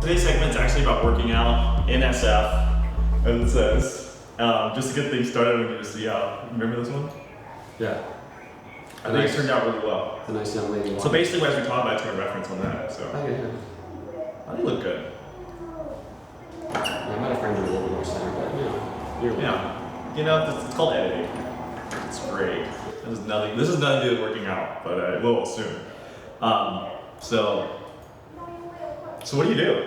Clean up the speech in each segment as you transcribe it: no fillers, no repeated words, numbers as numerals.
Today's segment is actually about working out in SF, as it says. Just to get things started, we're going to see how. Remember this one? Yeah. I think it turned out really well. The nice young lady. So basically, as we talk about, it's going to reference on that. So Okay. I think it looked good. Yeah, I might have framed it a little bit more center, but you're Yeah. You know, it's called editing. It's great. This is nothing to do with working out, but it will soon. So what do you do?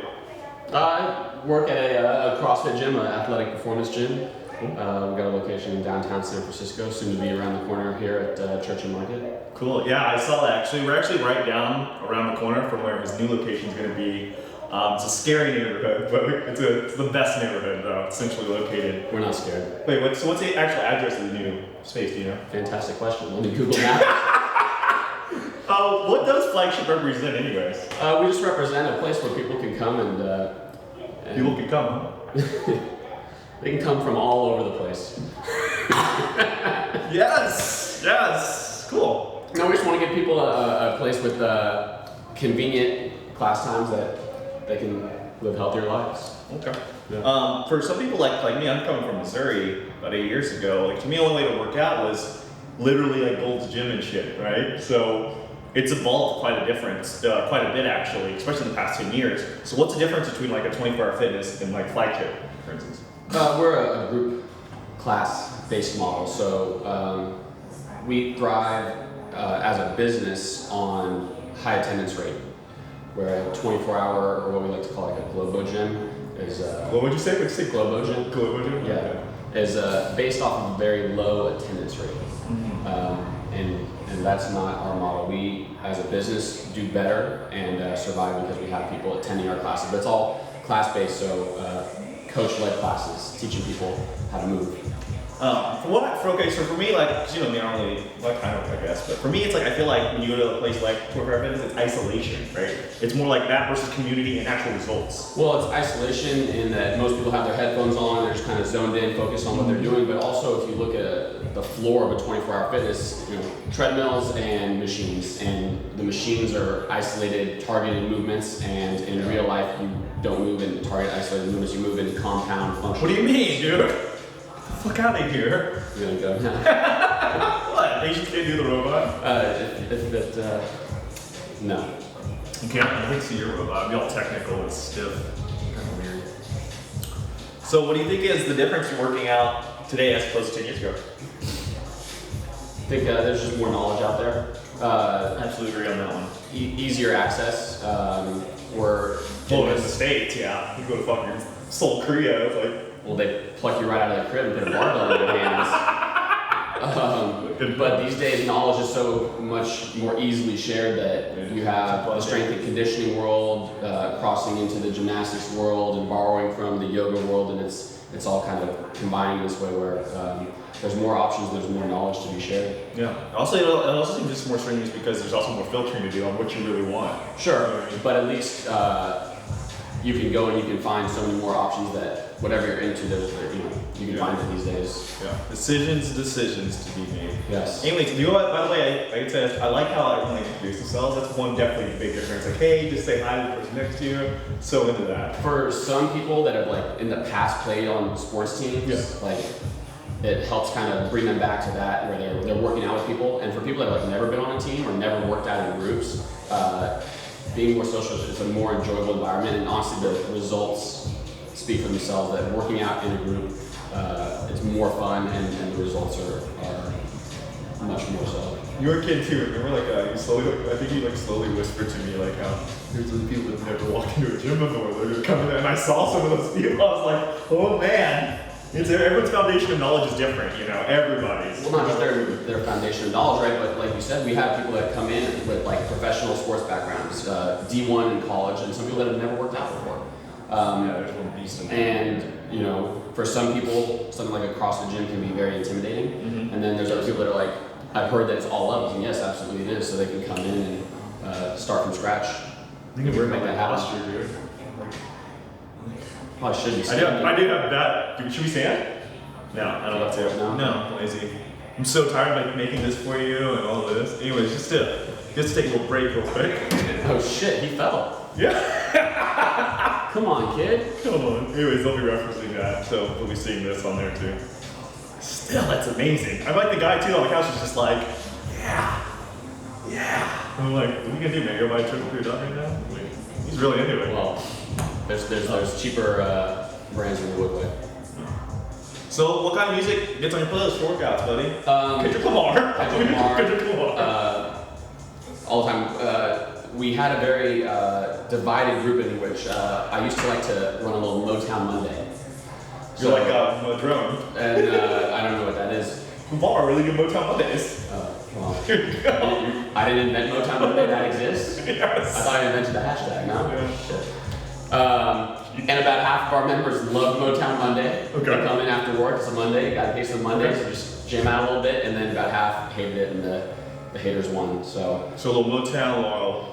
I work at a CrossFit gym, an athletic performance gym. Cool. We've got a location in downtown San Francisco, soon to be around the corner here at Church and Market. Cool. Yeah, I saw that actually. We're actually right down around the corner from where his new location is going to be. It's a scary neighborhood, but it's the best neighborhood centrally located. We're not scared. Wait, what's the actual address of the new space? Do you know? Fantastic question. Let me Google Maps. What does flagship represent, anyways? We just represent a place where people can come and People can come, huh? they can come from all over the place. Yes, cool. No, we just want to give people a place with convenient class times that they can live healthier lives. Okay. Yeah. For some people like me, I'm coming from Missouri about 8 years ago. Like to me, the only way to work out was literally like Gold's Gym and shit, right? So it's evolved quite a bit actually, especially in the past 10 years. So what's the difference between like a 24-hour fitness and like flagship, for instance? We're a group class-based model, so we thrive as a business on high attendance rate, where a 24-hour, or what we like to call like a Globo gym, is What would you say? Would you say Globo gym? Globo gym? Yeah, Okay. is based off of a very low attendance rate, and that's not our model. We, as a business, do better and survive because we have people attending our classes. But it's all class-based, so coach-led classes, teaching people how to move. So for me, like, 'cause you know me, I don't really, like, I don't, I guess, but for me, it's like, I feel like when you go to a place like 24-hour fitness, it's isolation, right? It's more like that versus community and actual results. Well, it's isolation in that most people have their headphones on and they're just kind of zoned in, focused on what they're doing. But also, if you look at the floor of a 24-hour fitness, you know, treadmills and machines, and the machines are isolated, targeted movements, and in real life, you don't move in target isolated movements. You move in compound function. What do you mean, dude? Fuck out of here. You're gonna go now. What? They just can't do the robot? No. You can't, I hate to see your robot. It'd be all technical and stiff. Kind of weird. So what do you think is the difference in working out today as opposed to 10 years ago? I think there's just more knowledge out there. Absolutely agree on that one. Easier access. We're Well, in the States, yeah. You go to fucking Seoul, Korea, it's like, well, they pluck you right out of the crib and put a barbell in your hands. But these days, knowledge is so much more easily shared that you have the strength and conditioning world crossing into the gymnastics world and borrowing from the yoga world, and it's all kind of combining this way where there's more options, there's more knowledge to be shared. yeah. Also, it also seems just more strenuous because there's also more filtering to do on what you really want. Sure, but at least you can go and you can find so many more options that whatever you're into, you can find it these days. Yeah. Decisions to be made. Yes. Anyways, you know what? By the way, I like how everyone introduces themselves. That's one definitely big difference. Like, hey, just say hi to the person next to you. So into that. For some people that have like in the past played on sports teams, like it helps kind of bring them back to that where they're working out with people. And for people that have like never been on a team or never worked out in groups, being more social is a more enjoyable environment. And honestly, the results speak for themselves. That working out in a group, it's more fun, and the results are much more so. You were a kid too. Remember, like I think you slowly whispered to me like, "There's those people that never walked into a gym before. They're gonna come in there." And I saw some of those people. I was like, "Oh man." Everyone's foundation of knowledge is different, you know, everybody's. Well, not just their foundation of knowledge, right? But like you said, we have people that come in with like professional sports backgrounds, D1 in college, and some people that have never worked out before. There's one beast in there. And, you know, for some people, something like a CrossFit gym can be very intimidating. And then there's other people that are like, I've heard that it's all levels, and yes, absolutely it is. So they can come in and start from scratch. You can make that happen. dude. Probably should be. I do have that. Should we stand? No, I don't want to. No? No, I'm lazy. I'm so tired of like making this for you and all of this. Anyways, just to take a little break real quick. Oh shit, he fell. Yeah. Come on, kid. Come on. Anyways, they'll be referencing that, so we'll be seeing this on there too. Still, that's amazing. I like the guy too on the couch is just like, yeah. I'm like, what are you gonna do, man? Go buy a trip for your dog right now? Like, he's really into it. Well, there's cheaper brands in the Woodway. So, what kind of music gets on your playlist for workouts, buddy? Kendrick Kendrick Lamar. Kendrick Lamar. All the time. We had a very divided group in which I used to like to run a little Motown Monday. You're like a drone. And I don't know what that is. Lamar really good Motown Mondays. Well, I didn't invent Motown Monday, that exists. Yes. I thought I invented the hashtag, no? Yeah. Shit. And about half of our members love Motown Monday. Okay. They come in after work, it's a Monday, got a taste of Monday, so just jam out a little bit, and then about half hated it, and the haters won. So a little Motown loyal.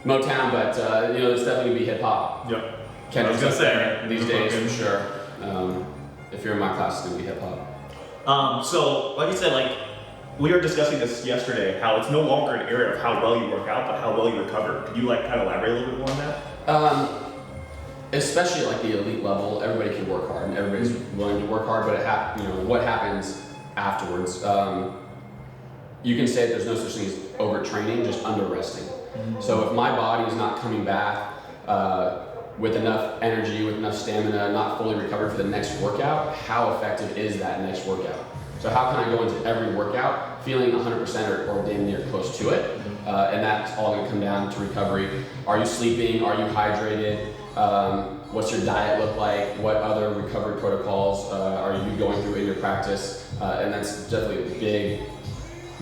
Motown, but it's definitely gonna be hip hop. Yep. Kendrick's I was gonna up there say, these days for sure. If you're in my class, it's gonna be hip hop. So, like you said, like, we were discussing this yesterday, how it's no longer an area of how well you work out, but how well you recover. Could you like kind of elaborate a little bit more on that? Especially at like the elite level, everybody can work hard and everybody's willing to work hard, but what happens afterwards? You can say that there's no such thing as overtraining, just under resting. Mm-hmm. So if my body is not coming back with enough energy, with enough stamina, not fully recovered for the next workout, how effective is that next workout? So how can I go into every workout feeling 100% or damn near close to it? And that's all gonna come down to recovery. Are you sleeping? Are you hydrated? What's your diet look like? What other recovery protocols are you going through in your practice? And that's definitely a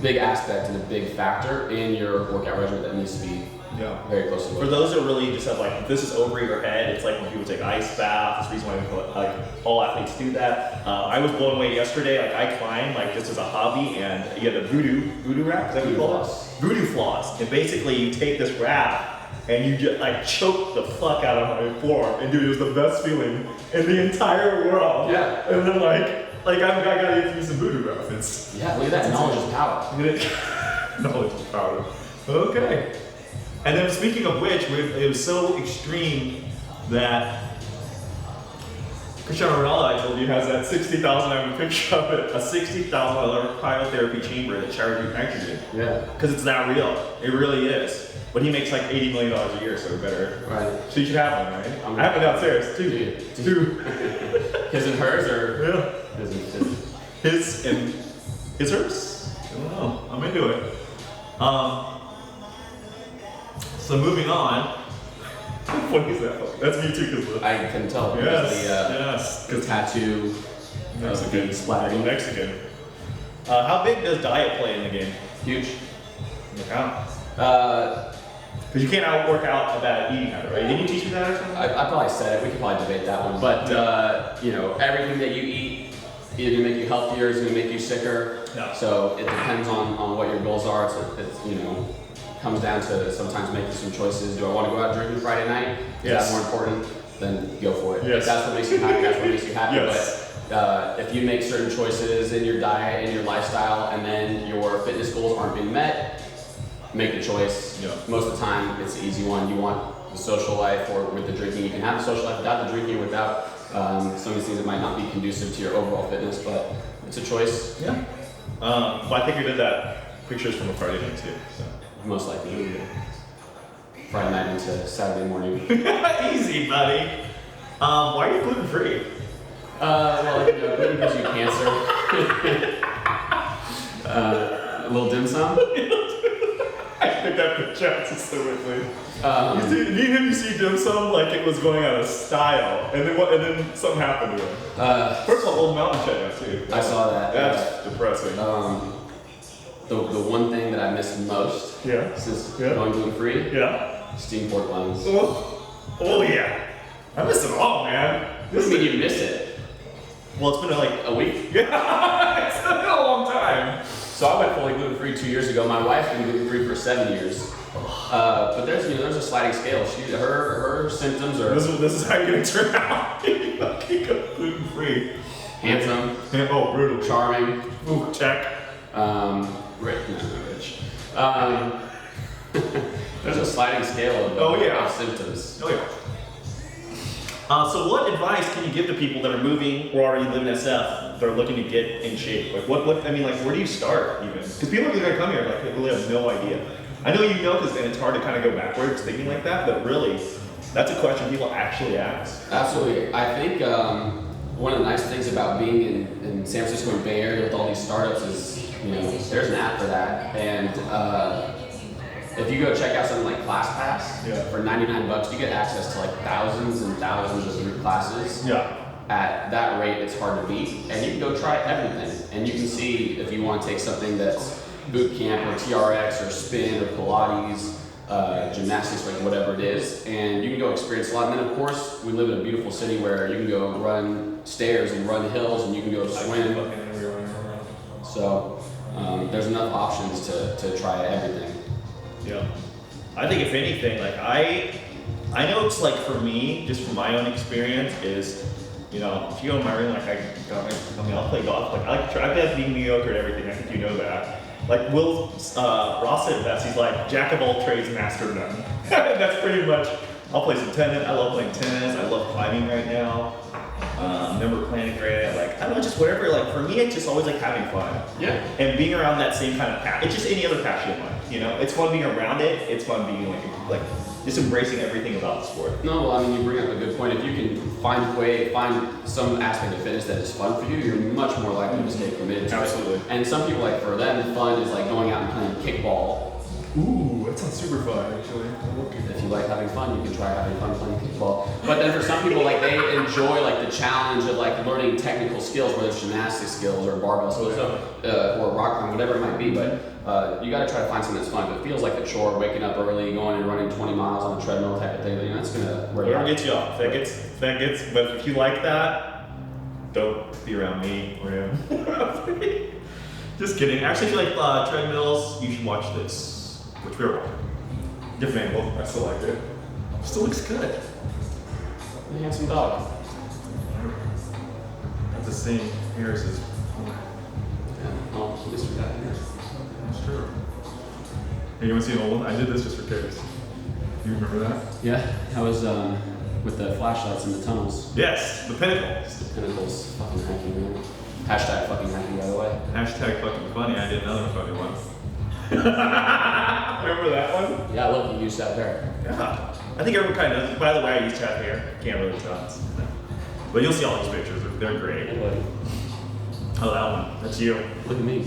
big aspect and a big factor in your workout regimen that needs to be very close to the For those that really just have like, if this is over your head, it's like when people take ice baths. That's the reason why we like all athletes do that. I was blown away yesterday. Like I climb like just as a hobby, and you have the voodoo wrap. Is that what you call it? Voodoo floss. And basically, you take this wrap and you just like choke the fuck out of my forearm, and dude, it was the best feeling in the entire world. Yeah. And then I gotta get to use some voodoo wrap. Look at that. Knowledge is power. Knowledge is power. Okay. And then speaking of which, it was so extreme that Cristiano Ronaldo, I told you, has that $60,000, I have a picture of it, a $60,000 cryotherapy chamber that charges you nitrogen. Yeah. Because it's that real. It really is. But he makes like $80 million a year, so better. Right. So you should have one, right? I have it downstairs, too. Two. His and hers, or? Yeah. His and hers? I don't know. I'm into it. So moving on. What is that? That's me too, because I can tell. Yes. The tattoo. Mexican. Splattering. Mexican. How big does diet play in the game? Huge. How? Because you can't work out a bad eating habit, right? Didn't you teach me that or something? I probably said it. We could probably debate that one. But everything that you eat either gonna make you healthier, is gonna make you sicker. Yeah. So it depends on what your goals are. It's comes down to sometimes making some choices. Do I want to go out drinking Friday night? Is that more important? Then go for it. Yes. If that's what makes you happy, that's what makes you happy. Yes. But if you make certain choices in your diet, in your lifestyle, and then your fitness goals aren't being met, make the choice. Yeah. Most of the time, it's the easy one. You want the social life, or with the drinking. You can have the social life without the drinking, without some of these things that might not be conducive to your overall fitness, but it's a choice. Yeah. But I think we did that pictures from a Friday night too. So. Most likely. Friday night into Saturday morning. Easy, buddy. Why are you gluten free? Gluten gives you cancer. A little dim sum. I think that picture out specifically. You see dim sum like it was going out of style, and then something happened to it. First of all, Old Mountain shut down too. I saw that. That's depressing. The one thing that I miss most since going gluten free, steamed pork buns. Oh yeah, I miss it all, man. What do you mean you miss it? Well, it's been like a week. Yeah, it's been a long time. So I went fully gluten free 2 years ago. My wife's been gluten free for 7 years. But there's a sliding scale. Her symptoms are. This is how you're gonna turn out. You go gluten free. Handsome. Brutal. Charming. Ooh, check. Rich. There's a sliding scale of symptoms. Oh yeah. So what advice can you give to people that are moving or already live in SF that are looking to get in shape? Like what I mean, like where do you start even? Because people are gonna come here like they really have no idea. I know you know because and it's hard to kind of go backwards thinking like that, but really, that's a question people actually ask. Absolutely. I think one of the nice things about being in San Francisco and Bay Area with all these startups is, there's an app for that. And if you go check out something like ClassPass, for $99, you get access to like thousands and thousands of group classes. Yeah. At that rate, it's hard to beat. And you can go try everything. And you can see if you want to take something that's boot camp or TRX or spin or Pilates, gymnastics, like whatever it is, and you can go experience a lot. And then of course, we live in a beautiful city where you can go run stairs and run hills, and you can go swim. So there's enough options to try everything. Yeah. I think if anything, like I know it's like for me, just from my own experience, is if you go in my room, like I'll play golf. Like I've been being mediocre at everything. I think you know that. Like Will Ross said best, he's like jack of all trades, master of none. That's pretty much. I'll play some tennis. I love playing tennis. I love climbing right now. Remember playing granite. Like I don't know, just whatever. Like for me, it's just always like having fun. Yeah. And being around that same kind of passion. It's just any other passion of mine. It's fun being around it. It's fun being like just embracing everything about the sport. No, well, I mean, you bring up a good point. If you can find some aspect of fitness that is fun for you, you're much more likely to stay committed to Absolutely. it. And some people, like for them, fun is like going out and playing kickball. Ooh, that sounds super fun, actually. If you like having fun, you can try having fun playing kickball. But then for some people, like they enjoy like the challenge of like learning technical skills, whether it's gymnastic skills or barbell skills or rock climbing, whatever it might be. But you got to try to find something that's fun. If it feels like a chore, waking up early, going and running 20 miles on a treadmill type of thing, then that's gonna wear you out. Whatever gets you off. That gets. But if you like that, don't be around me or him. Just kidding. Actually, if you like treadmills, you should watch this. Which we were watching. Different angle. I still like it. Still looks good. A handsome dog. That's the same hair as his. Yeah, well, at least we got here. That's true. Hey, you want to see an old one? I did this just for kicks. You remember that? Yeah, I was with the flashlights in the tunnels. Yes, the Pinnacles. The Pinnacles, fucking hacking, man. Hashtag fucking hacking, by the way. Hashtag fucking funny. I did another funny one. Remember that one? Yeah, look, you used that there. Yeah. I think everyone kind of knows. By the way, I used to have hair. Can't really tell. But you'll see all these pictures. They're great. Hey, buddy. Oh, that one. That's you. Look at me.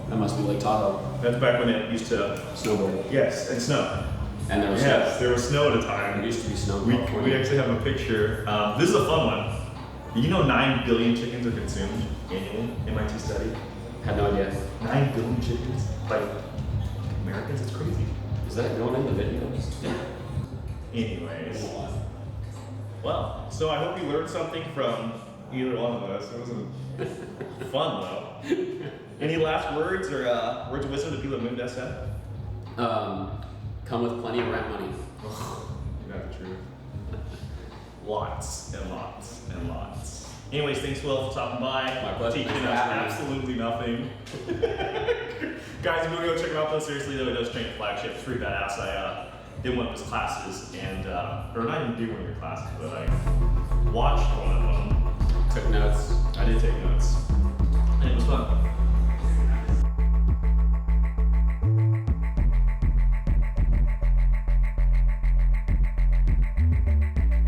That must be Lake Tahoe. That's back when it used to Snowboard. Yes, and snow. And there was Yes, there was snow at a There time. used to be snow. in We California. actually have a picture. This is a fun one. 9 billion chickens are consumed annually. MIT study. Had no idea. 9 billion chickens by Americans. It's crazy. Is that going in the video? Yeah. Anyways. Well, so I hope you learned something from either one of us. It wasn't fun though. Any last words or words of wisdom to people that moved to SF? Come with plenty of rent money. You got the truth. Lots and lots and lots. Anyways, thanks Will for stopping by. My pleasure. Teaching Thanks for us having me. absolutely nothing. Guys, if you want to go check him out though, seriously though, he does train at Flagship. It's pretty badass. I did one of his classes and, or not even do one of your classes, but I watched one of them. Took notes. I did take notes. And it was fun.